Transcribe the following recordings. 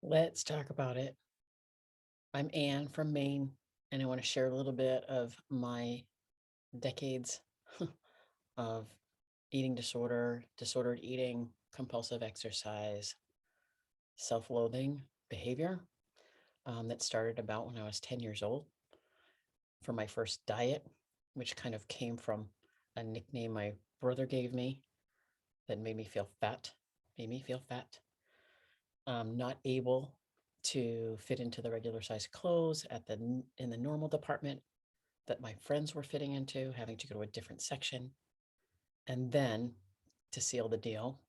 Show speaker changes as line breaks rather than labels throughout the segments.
Let's talk about it. I'm Anne from Maine, and I want to share a little bit of my decades of eating disorder, disordered eating, compulsive exercise, self loathing behavior that started about when I was 10 years old for my first diet, which kind of came from a nickname my brother gave me that made me feel fat, made me feel fat. Not able to fit into the regular size clothes in the normal department that my friends were fitting into, having to go to a different section. And then to seal the deal,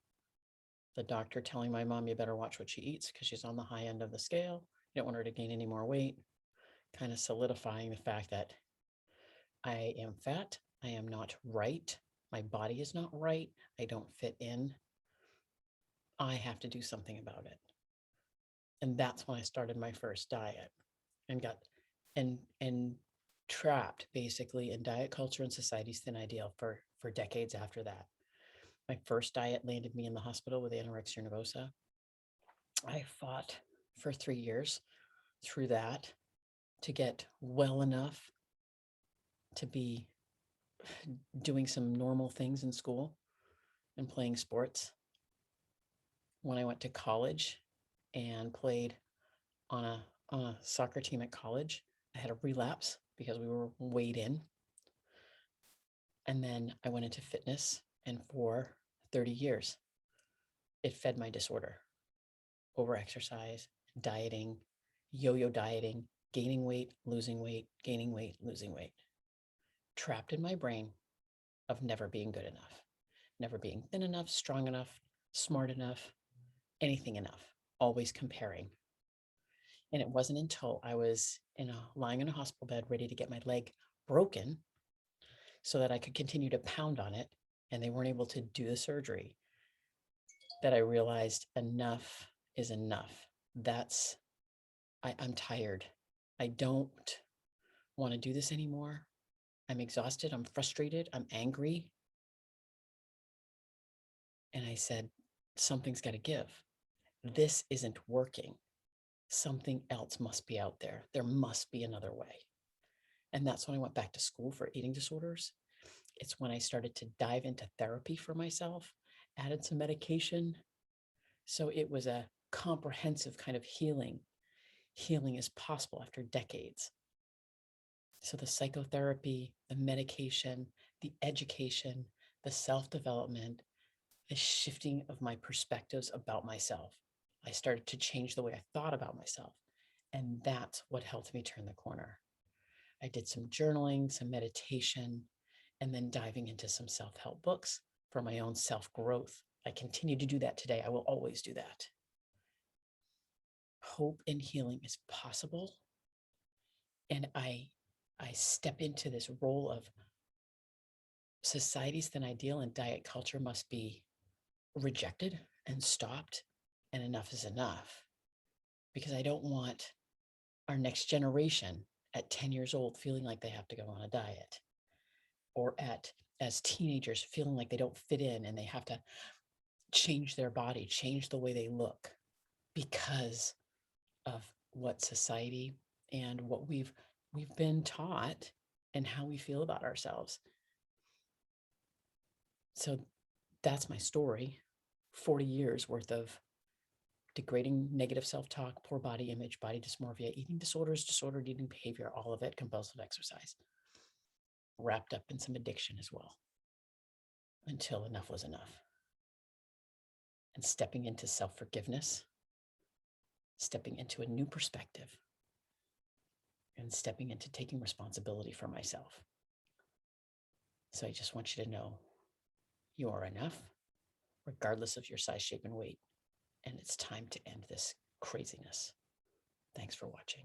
the doctor telling my mom, you better watch what she eats because she's on the high end of the scale. You don't want her to gain any more weight, kind of solidifying the fact that I am fat. I am not right. My body is not right. I don't fit in. I have to do something about it. And that's when I started my first diet and got and trapped basically in diet culture and society's thin ideal for decades after that. My first diet landed me in the hospital with anorexia nervosa. I fought for 3 years through that to get well enough to be doing some normal things in school and playing sports. When I went to college and played on a soccer team at college, I had a relapse because we were weighed in. And then I went into fitness, and for 30 years, it fed my disorder: overexercise, dieting, yo yo dieting, gaining weight, losing weight, gaining weight, losing weight, trapped in my brain of never being good enough, never being thin enough, strong enough, smart enough, anything enough, always comparing. And it wasn't until I was lying in a hospital bed, ready to get my leg broken so that I could continue to pound on it, and they weren't able to do the surgery, that I realized enough is enough. That's, I'm tired. I don't want to do this anymore. I'm exhausted. I'm frustrated. I'm angry. And I said, something's got to give. This isn't working. Something else must be out there. There must be another way. And that's when I went back to school for eating disorders. It's when I started to dive into therapy for myself, added some medication. So it was a comprehensive kind of healing. Healing is possible after decades. So the psychotherapy, the medication, the education, the self-development, the shifting of my perspectives about myself. I started to change the way I thought about myself. And that's what helped me turn the corner. I did some journaling, some meditation, and then diving into some self-help books for my own self-growth. I continue to do that today. I will always do that. Hope and healing is possible. And I step into this role of society's thin ideal and diet culture must be rejected and stopped, and enough is enough, because I don't want our next generation at 10 years old feeling like they have to go on a diet, or at as teenagers feeling like they don't fit in and they have to change their body, change the way they look because of what society and what we've been taught and how we feel about ourselves. So that's my story. 40 years worth of degrading negative self-talk, poor body image, body dysmorphia, eating disorders, disordered eating behavior, all of it, compulsive exercise, wrapped up in some addiction as well, until enough was enough. And stepping into self-forgiveness, stepping into a new perspective, and stepping into taking responsibility for myself. So I just want you to know you are enough, regardless of your size, shape, and weight. And it's time to end this craziness. Thanks for watching.